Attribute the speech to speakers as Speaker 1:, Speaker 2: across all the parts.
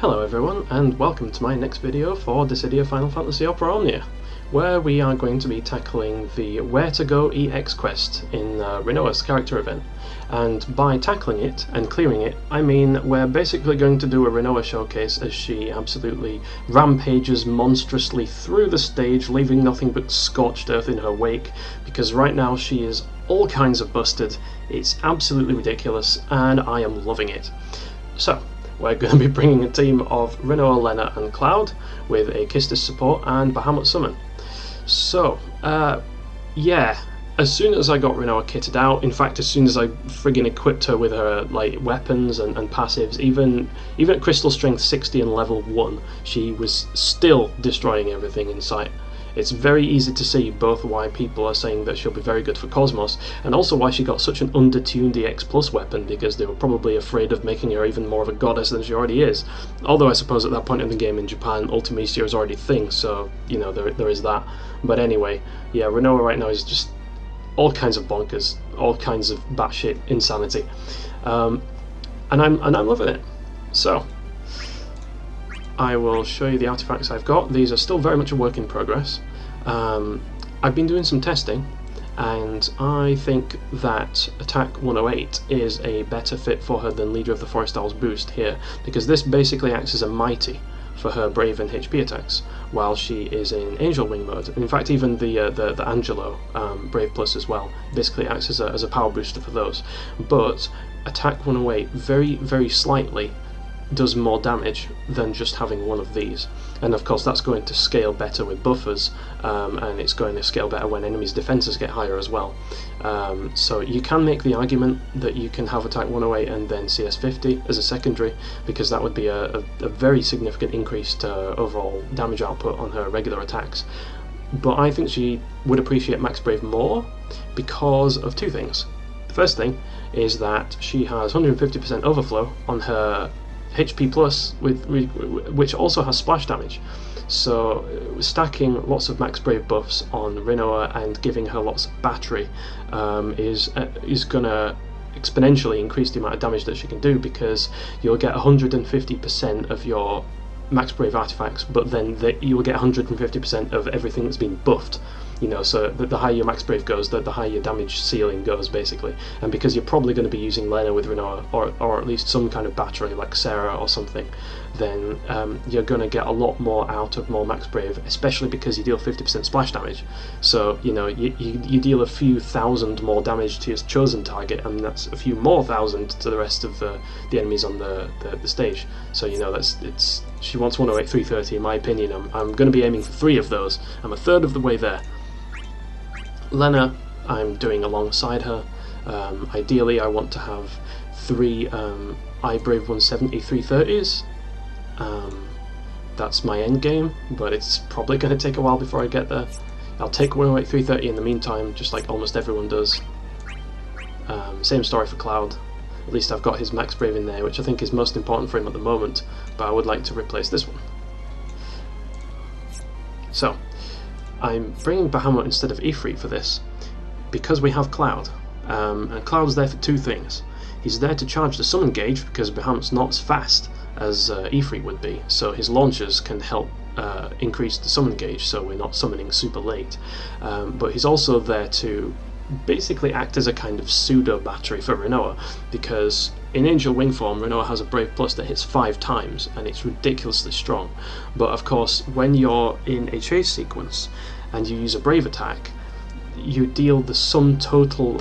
Speaker 1: Hello everyone, and welcome to my next video for Dissidia Final Fantasy Opera Omnia, where we are going to be tackling the Where to Go EX quest in Rinoa's character event. And by tackling it and clearing it, I mean we're basically going to do a Rinoa showcase as she absolutely rampages monstrously through the stage, leaving nothing but scorched earth in her wake, because right now she is all kinds of busted. It's absolutely ridiculous, and I am loving it. So, we're going to be bringing a team of Rinoa, Lenna and Cloud with a Kistis support and Bahamut summon. So, yeah, as soon as I got Rinoa kitted out, in fact as soon as I friggin' equipped her with her like weapons and passives, even at Crystal Strength 60 and level 1, she was still destroying everything in sight. It's very easy to see both why people are saying that she'll be very good for Cosmos, and also why she got such an undertuned EX Plus weapon, because they were probably afraid of making her even more of a goddess than she already is. Although I suppose at that point in the game in Japan, Ultimecia is already a thing, so, you know, there is that. But anyway, yeah, Rinoa right now is just all kinds of bonkers, all kinds of batshit insanity. And I'm loving it. So, I will show you the artifacts I've got. These are still very much a work in progress. I've been doing some testing, and I think that Attack 108 is a better fit for her than Leader of the Forest Owls boost here, because this basically acts as a mighty for her Brave and HP attacks, while she is in Angel Wing mode. In fact, even the Angelo Brave Plus as well basically acts as a power booster for those. But Attack 108 very, very slightly does more damage than just having one of these, and of course that's going to scale better with buffers, and it's going to scale better when enemies' defenses get higher as well. So you can make the argument that you can have Attack 108 and then CS 50 as a secondary, because that would be a very significant increase to overall damage output on her regular attacks. But I think she would appreciate Max Brave more because of two things. The first thing is that she has 150% overflow on her HP Plus, which also has splash damage. So stacking lots of Max Brave buffs on Rinoa and giving her lots of battery is going to exponentially increase the amount of damage that she can do, because you'll get 150% of your Max Brave artifacts, but then you will get 150% of everything that's been buffed. You know, so the higher your Max Brave goes, the higher your damage ceiling goes, basically. And because you're probably going to be using Lenna with Rinoa, or at least some kind of battery like Sarah or something, then you're going to get a lot more out of more Max Brave, especially because you deal 50% splash damage. So, you know, you deal a few thousand more damage to your chosen target, and that's a few more thousand to the rest of the enemies on the stage. So, you know, she wants 108, 330, in my opinion. I'm going to be aiming for 3 of those. I'm a third of the way there. Lenna, I'm doing alongside her. Ideally, I want to have 3 iBrave 170 330s. That's my end game, but it's probably going to take a while before I get there. I'll take 108 330 in the meantime, just like almost everyone does. Same story for Cloud. At least I've got his Max Brave in there, which I think is most important for him at the moment, but I would like to replace this one. So, I'm bringing Bahamut instead of Ifrit for this, because we have Cloud, and Cloud's there for 2 things. He's there to charge the summon gauge, because Bahamut's not as fast as Ifrit would be, so his launchers can help increase the summon gauge, so we're not summoning super late. But he's also there to basically act as a kind of pseudo battery for Rinoa, because in Angel Wing form Rinoa has a Brave Plus that hits 5 times, and it's ridiculously strong. But of course, when you're in a chase sequence and you use a Brave attack, you deal the sum total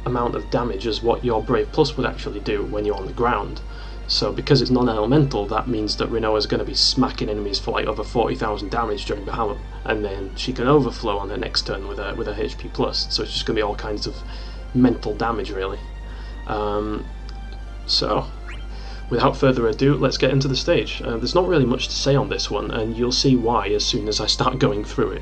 Speaker 1: amount of damage as what your Brave Plus would actually do when you're on the ground. So because it's non-elemental, that means that Rinoa is going to be smacking enemies for like over 40,000 damage during Bahamut, and then she can overflow on her next turn with her HP Plus, so it's just going to be all kinds of mental damage, really. So, without further ado, let's get into the stage. There's not really much to say on this one, and you'll see why as soon as I start going through it.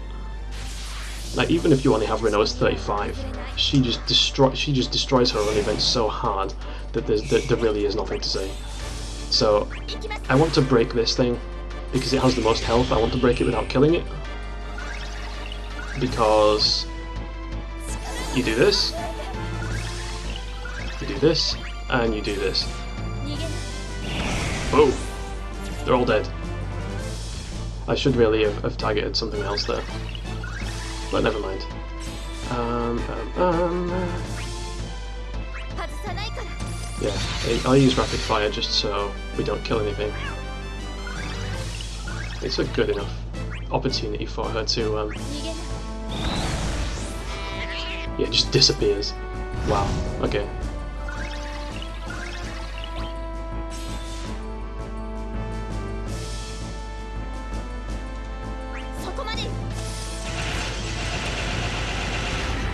Speaker 1: Like, even if you only have Rinoa's 35, she just destroys her own events so hard that there really is nothing to say. So, I want to break this thing because it has the most health. I want to break it without killing it, because you do this, and you do this. Boom! They're all dead. I should really have targeted something else there. But never mind. Yeah, I'll use rapid fire just so we don't kill anything. It's a good enough opportunity for her to, yeah, just disappears. Wow, okay.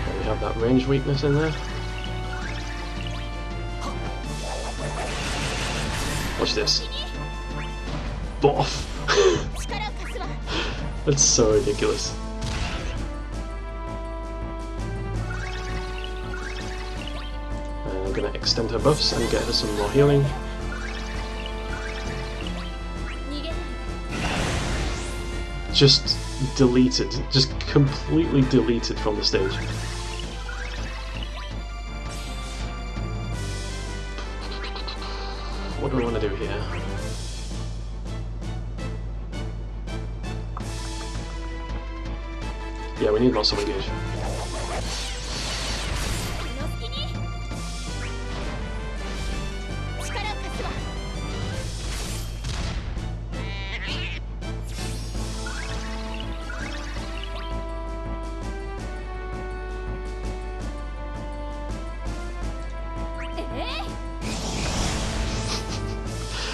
Speaker 1: And we have that range weakness in there. Watch this. Boff! That's so ridiculous. And I'm gonna extend her buffs and get her some more healing. Just deleted. Just completely deleted from the stage. What do I want to do here? Yeah, we need muscle engage.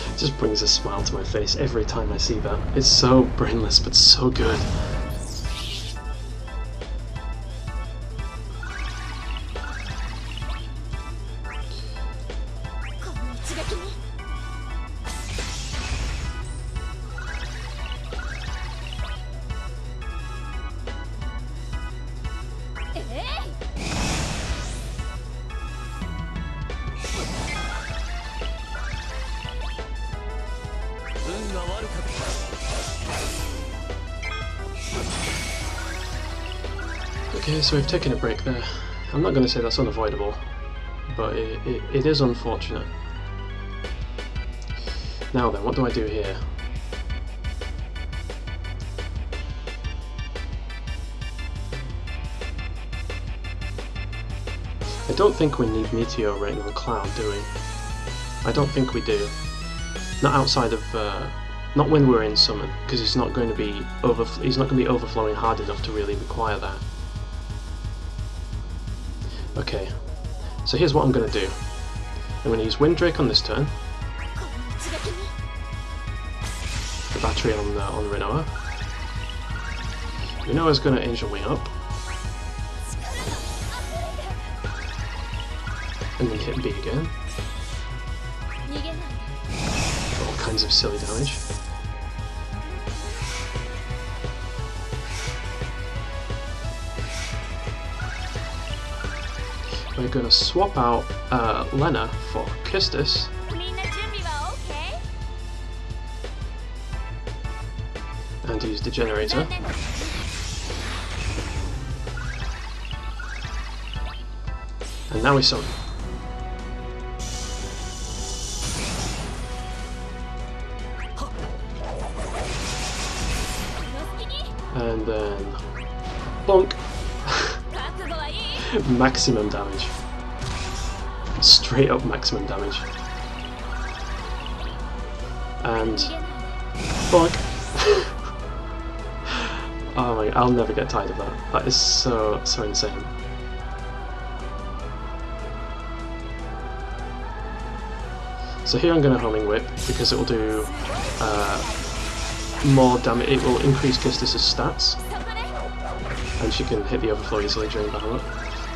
Speaker 1: It just brings a smile to my face every time I see that. It's so brainless, but so good. Okay, so we've taken a break there. I'm not going to say that's unavoidable, but it is unfortunate. Now then, what do I do here? I don't think we need Meteor Rain on Cloud, do we? I don't think we do. Not outside of, not when we're in Summon, because he's not going to be overflowing hard enough to really require that. Okay, so here's what I'm going to do. I'm going to use Windrake on this turn. The battery on Rinoa. Rinoa's going to Angel Wing up. And then hit B again. All kinds of silly damage. We're going to swap out Lenna for Kistis. And use the generator. And now we summon. And then bonk. Maximum damage. Straight up maximum damage. And bonk. Oh my, I'll never get tired of that. That is so insane. So here I'm going to Homing Whip because it will do more damage. It will increase Kistis' stats, and she can hit the overflow easily during battle.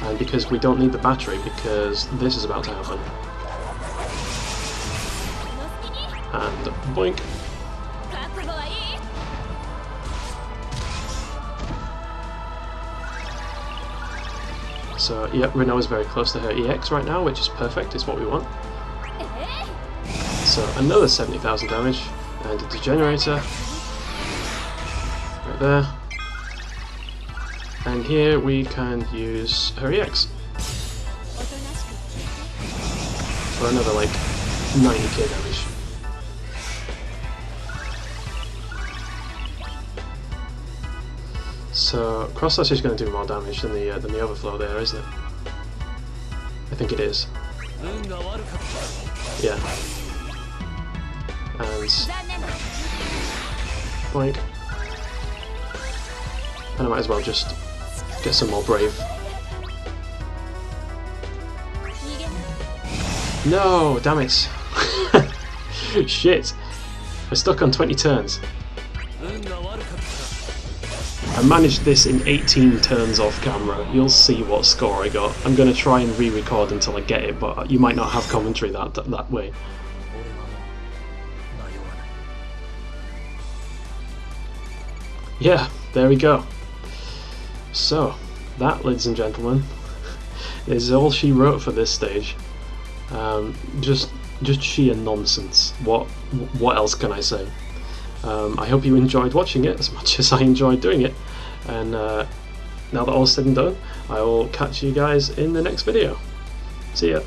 Speaker 1: And because we don't need the battery, because this is about to happen. And boink. So yeah, Rinoa is very close to her EX right now, which is perfect. It's what we want. So another 70,000 damage, and a Degenerator. Right there. And here we can use her EX for another like 90k damage. So cross slash is going to do more damage than the overflow there, isn't it? I think it is. Yeah. And boink. And I might as well just get some more brave. No, damn it. Shit. We're stuck on 20 turns. I managed this in 18 turns off camera. You'll see what score I got. I'm going to try and re-record until I get it, but you might not have commentary that way. Yeah, there we go. So, that, ladies and gentlemen, is all she wrote for this stage. Just sheer nonsense. What else can I say? I hope you enjoyed watching it as much as I enjoyed doing it, and now that all's said and done, I will catch you guys in the next video. See ya.